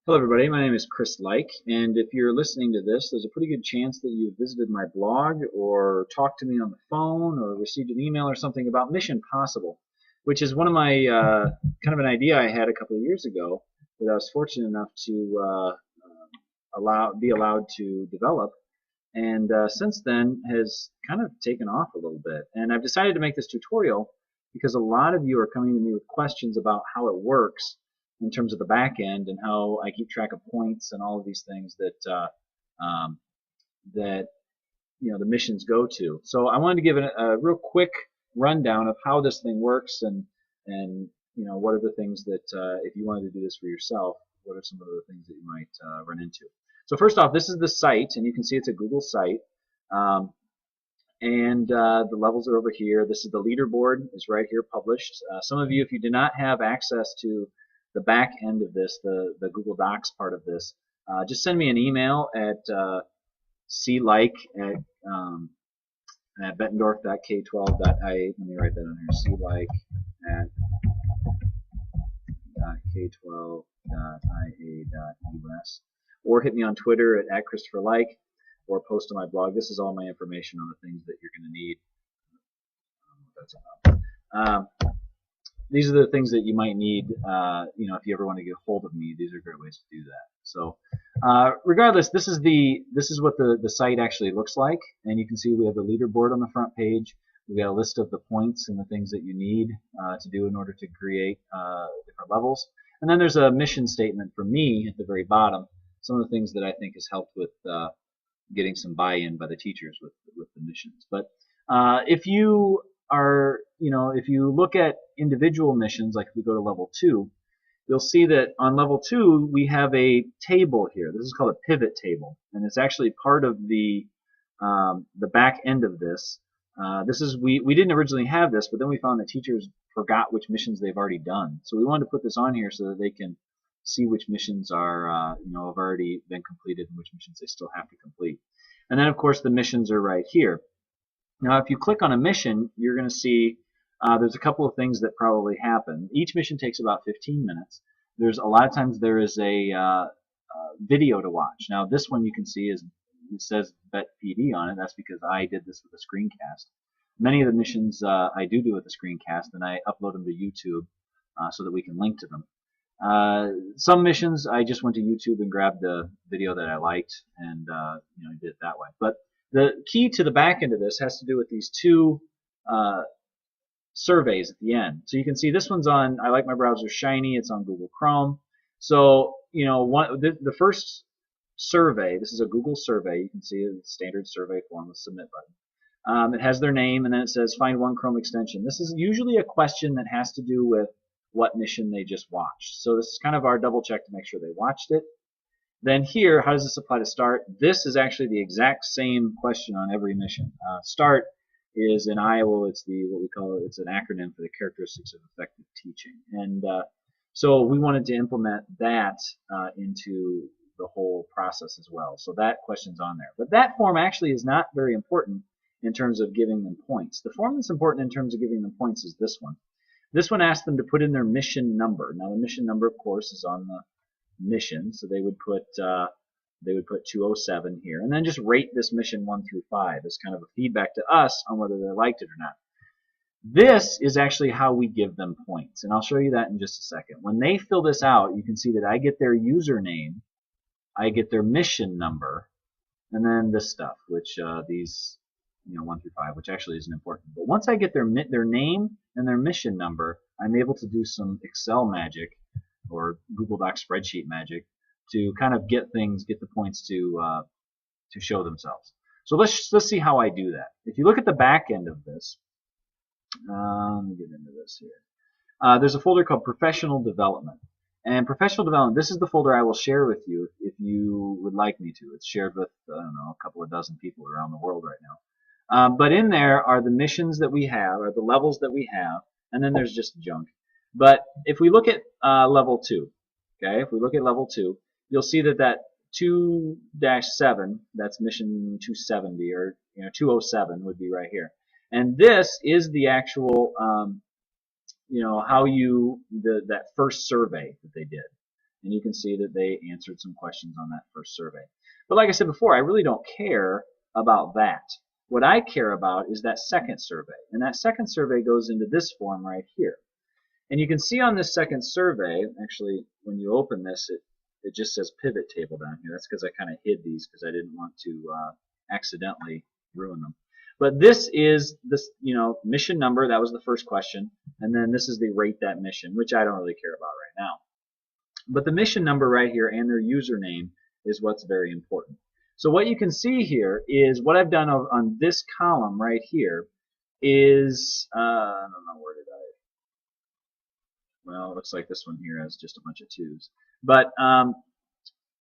Hello, everybody. My name is Chris Like, and if you're listening to this, there's a pretty good chance that you've visited my blog or talked to me on the phone or received an email or something about Mission Possible, which is one of my kind of an idea I had a couple of years ago that I was fortunate enough to be allowed to develop, and since then has kind of taken off a little bit. And I've decided to make this tutorial because a lot of you are coming to me with questions about how it works in terms of the back end and how I keep track of points and all of these things um, that the missions go to. So I wanted to give a real quick rundown of how this thing works and what are the things that if you wanted to do this for yourself, what are some of the things that you might run into. So first off, this is the site, and you can see it's a Google site. Um, and the levels are over here. This is the leaderboard, is right here published. Some of you, if you do not have access to the back end of this, the Google Docs part of this, just send me an email at clike at bettendorf.k12.ia. Let me write that on here. clike at k12.ia.us. Or hit me on Twitter at Christopher Like, or post on my blog. This is all my information on the things that you're going to need. That's these are the things that you might need, if you ever want to get a hold of me. These are great ways to do that. So, regardless, this is what the site actually looks like, and you can see we have the leaderboard on the front page. We've got a list of the points and the things that you need to do in order to create different levels. And then there's a mission statement from me at the very bottom. Some of the things that I think has helped with getting some buy-in by the teachers with the missions. But if you if you look at individual missions, like if we go to level 2, you'll see that on level 2 we have a table here. This is called a pivot table, and it's actually part of the back end of this. We didn't originally have this, but then we found that teachers forgot which missions they've already done. So we wanted to put this on here so that they can see which missions are have already been completed and which missions they still have to complete. And then of course the missions are right here. Now if you click on a mission, you're going to see there's a couple of things that probably happen. Each mission takes about 15 minutes. There's a lot of times there is a video to watch. Now this one you can see it says BetPD on it. That's because I did this with a screencast. Many of the missions I do with a screencast, and I upload them to YouTube so that we can link to them. Some missions I just went to YouTube and grabbed the video that I liked and did it that way. But the key to the back end of this has to do with these two surveys at the end. So you can see this one's on, I like my browser shiny, it's on Google Chrome. So, the first survey, this is a Google survey, you can see the standard survey form with submit button. It has their name, and then it says find one Chrome extension. This is usually a question that has to do with what mission they just watched. So this is kind of our double check to make sure they watched it. Then here, how does this apply to START? This is actually the exact same question on every mission. START is in Iowa, it's it's an acronym for the Characteristics of Effective Teaching. And so we wanted to implement that into the whole process as well. So that question's on there. But that form actually is not very important in terms of giving them points. The form that's important in terms of giving them points is this one. This one asks them to put in their mission number. Now the mission number, of course, is on the mission, so they would put 207 here, and then just rate this mission 1 through 5 as kind of a feedback to us on whether they liked it or not. This is actually how we give them points, and I'll show you that in just a second. When they fill this out, you can see that I get their username, I get their mission number, and then this stuff, which these 1 through 5, which actually isn't important. But once I get their name and their mission number, I'm able to do some Excel magic or Google Docs spreadsheet magic to kind of get the points to show themselves. So let's see how I do that. If you look at the back end of this, let me get into this here. There's a folder called Professional Development. And Professional Development, this is the folder I will share with you if you would like me to. It's shared with, I don't know, a couple of dozen people around the world right now. But in there are the missions that we have, or the levels that we have, and then there's just junk. But if we look at level 2, okay, if we look at level 2, you'll see that 2-7, that's mission 270, or 207 would be right here. And this is the actual, that first survey that they did. and you can see that they answered some questions on that first survey. But like I said before, I really don't care about that. What I care about is that second survey, and that second survey goes into this form right here. And you can see on this second survey, actually, when you open this, it just says pivot table down here. That's because I kind of hid these because I didn't want to accidentally ruin them. But this is this, mission number. That was the first question, and then this is the rate that mission, which I don't really care about right now. But the mission number right here and their username is what's very important. So what you can see here is what I've done on this column right here is, I don't know, where did I? Well, it looks like this one here has just a bunch of 2s. But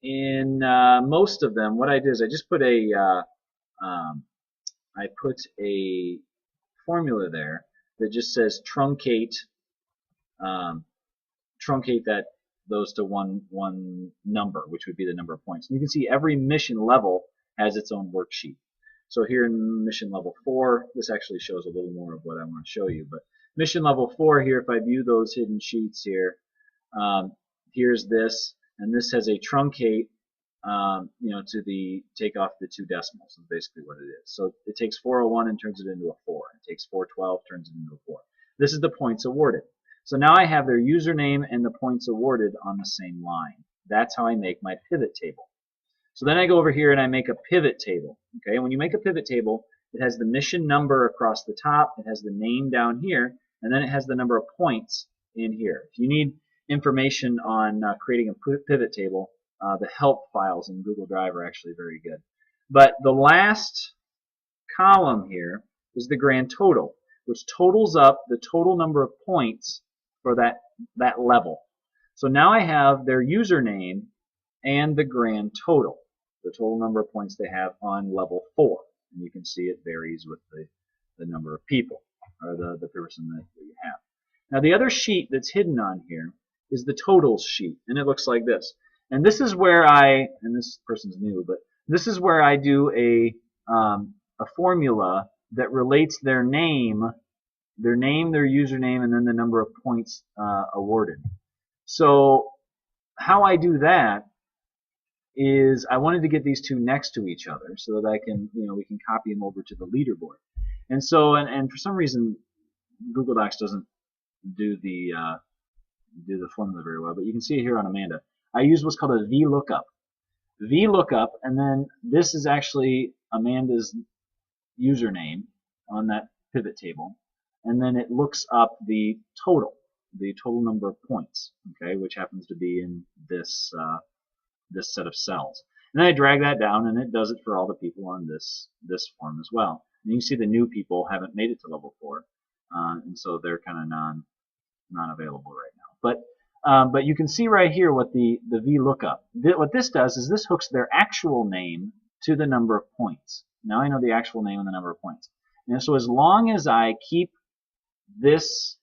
in most of them, what I did is I just put a formula there that just says truncate those to one number, which would be the number of points. And you can see every mission level has its own worksheet. So here in mission level 4, this actually shows a little more of what I want to show you. But mission level 4 here, if I view those hidden sheets here, here's this, and this has a truncate, to take off the 2 decimals. Is basically what it is. So it takes 401 and turns it into a 4. It takes 412, turns it into a 4. This is the points awarded. So now I have their username and the points awarded on the same line. That's how I make my pivot table. So then I go over here and I make a pivot table. Okay, and when you make a pivot table, it has the mission number across the top, it has the name down here, and then it has the number of points in here. If you need information on creating a pivot table, the help files in Google Drive are actually very good. But the last column here is the grand total, which totals up the total number of points for that level. So now I have their username and the grand total, the total number of points they have on level 4. And you can see it varies with the number of people, or the person that you have. Now the other sheet that's hidden on here is the totals sheet, and it looks like this. And this is where and this person's new, but this is where I do a formula that relates their name, their username, and then the number of points awarded. So how I do that is I wanted to get these two next to each other so that I can, we can copy them over to the leaderboard. And so, and for some reason, Google Docs doesn't do the formula very well, but you can see it here on Amanda. I use what's called a VLOOKUP. VLOOKUP, and then this is actually Amanda's username on that pivot table, and then it looks up the total number of points, okay, which happens to be in this this set of cells. And then I drag that down, and it does it for all the people on this form as well. And you can see the new people haven't made it to level 4, and so they're kind of non-available right now. But you can see right here what the VLOOKUP. What this does is this hooks their actual name to the number of points. Now I know the actual name and the number of points. And so as long as I keep this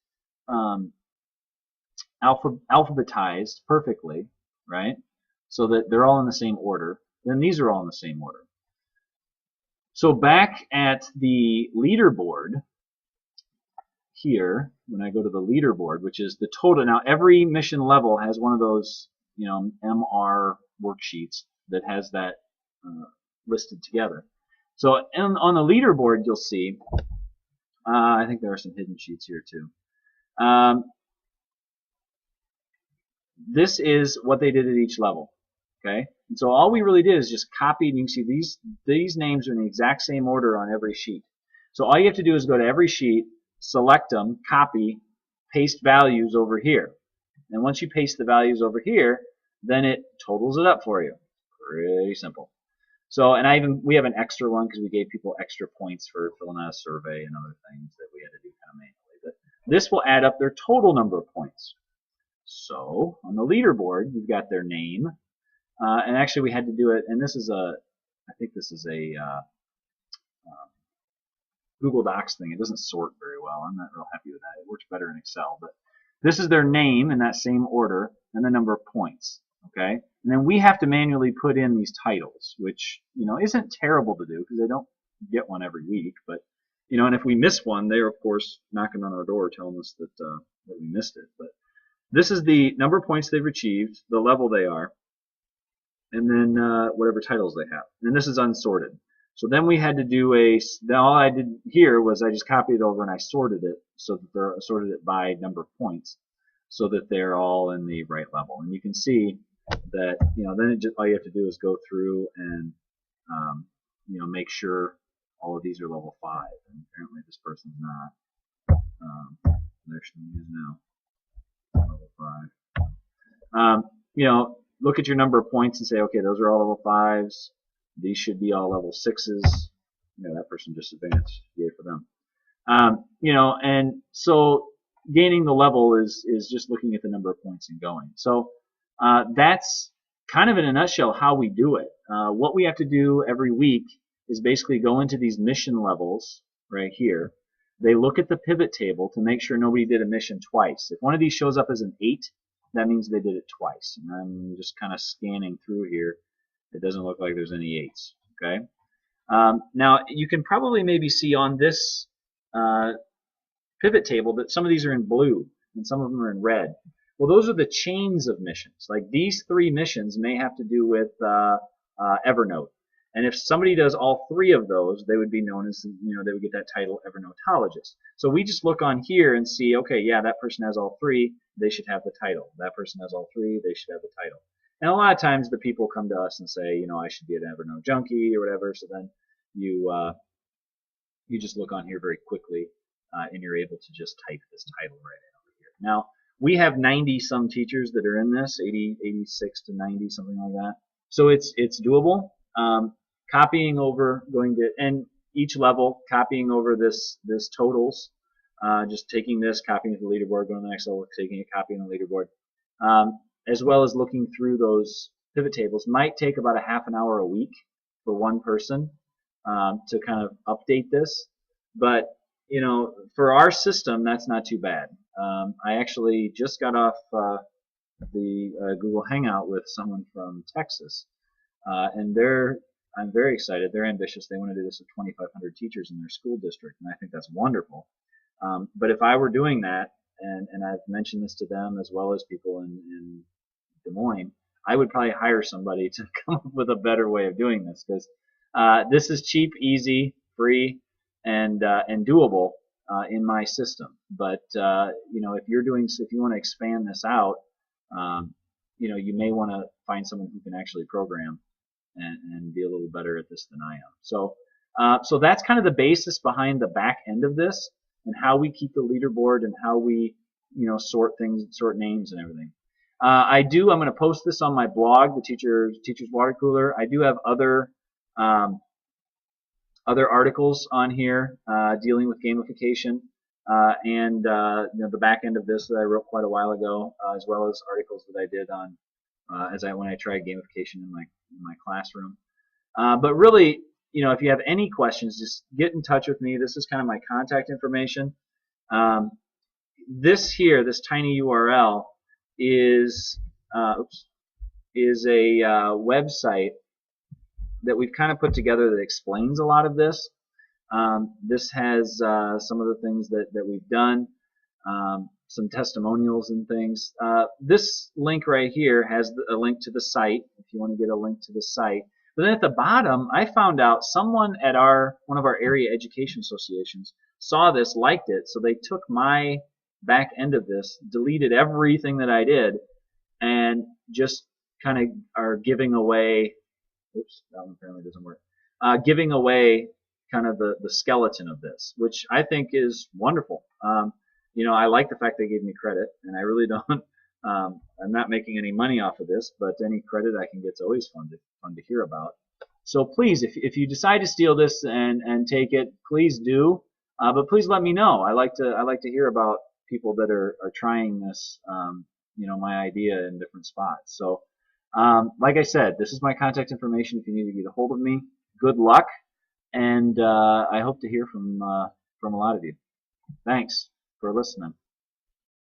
alphabetized perfectly, right, so that they're all in the same order, then these are all in the same order. So back at the leaderboard here, when I go to the leaderboard, which is the total, now every mission level has one of those, MR worksheets that has that listed together. So on the leaderboard, you'll see, I think there are some hidden sheets here too. This is what they did at each level. Okay, and so all we really did is just copy, and you can see these names are in the exact same order on every sheet. So all you have to do is go to every sheet, select them, copy, paste values over here. And once you paste the values over here, then it totals it up for you. Pretty simple. So, and we have an extra one because we gave people extra points for filling out a survey and other things that we had to do kind of manually. But this will add up their total number of points. So on the leaderboard, you've got their name. And actually we had to do it, and this is I think this is a Google Docs thing. It doesn't sort very well. I'm not real happy with that. It works better in Excel. But this is their name in that same order and the number of points. Okay, and then we have to manually put in these titles, which isn't terrible to do because they don't get one every week. But and if we miss one, they're of course knocking on our door telling us that we missed it. But This is the number of points they've achieved, the level they are, and then whatever titles they have. And this is unsorted. So then we had to do all I did here was I just copied it over and I sorted it so that they're sorted it by number of points so that they're all in the right level. And you can see that, then all you have to do is go through and, make sure all of these are level 5. And apparently this person's not. Actually is now level 5. Look at your number of points and say, okay, those are all level 5s. These should be all level 6s. That person just advanced. Yay for them. And so gaining the level is just looking at the number of points and going. So that's kind of in a nutshell how we do it. What we have to do every week is basically go into these mission levels right here. They look at the pivot table to make sure nobody did a mission twice. If one of these shows up as an 8, that means they did it twice. And I'm just kind of scanning through here. It doesn't look like there's any 8s. Okay. Now you can probably maybe see on this pivot table that some of these are in blue and some of them are in red. Well, those are the chains of missions. Like these 3 missions may have to do with Evernote. And if somebody does all 3 of those, they would be known as, they would get that title Evernoteologist. So we just look on here and see, okay, yeah, that person has all 3, they should have the title. That person has all 3, they should have the title. And a lot of times the people come to us and say, I should be an Evernote junkie or whatever. So then you just look on here very quickly and you're able to just type this title right in over here. Now, we have 90 some teachers that are in this, 86 to 90, something like that. So it's doable. Copying over, and each level, copying over this totals, just taking this, copying it to the leaderboard, going to the next level, taking it, copying the leaderboard, as well as looking through those pivot tables. Might take about a half an hour a week for one person to kind of update this, but for our system, that's not too bad. I actually just got off the Google Hangout with someone from Texas, and I'm very excited. They're ambitious. They want to do this with 2,500 teachers in their school district, and I think that's wonderful. But if I were doing that, and I've mentioned this to them as well as people in Des Moines, I would probably hire somebody to come up with a better way of doing this, because this is cheap, easy, free, and doable in my system. But if you want to expand this out, you may want to find someone who can actually program and be a little better at this than I am. So that's kind of the basis behind the back end of this and how we keep the leaderboard and how we sort things, sort names and everything. I'm going to post this on my blog, the Teacher's Water Cooler. I do have other articles on here dealing with gamification and the back end of this that I wrote quite a while ago, as well as articles that I did on when I tried gamification in my classroom. But really, if you have any questions, just get in touch with me. This is kind of my contact information. This tiny URL is a website that we've kind of put together that explains a lot of this. This has some of the things that we've done, some testimonials and things. This link right here has a link to the site if you want to get a link to the site. But then at the bottom, I found out someone at one of our area education associations saw this, liked it, so they took my back end of this, deleted everything that I did, and just kind of are giving away. Oops, that one apparently doesn't work. Giving away kind of the skeleton of this, which I think is wonderful. I like the fact they gave me credit, and I really don't. I'm not making any money off of this, but any credit I can get is always fun to hear about. So please, if you decide to steal this and take it, please do. But please let me know. I like to hear about people that are trying this. My idea in different spots. So, like I said, this is my contact information. If you need to get a hold of me, good luck, and I hope to hear from a lot of you. Thanks for listening.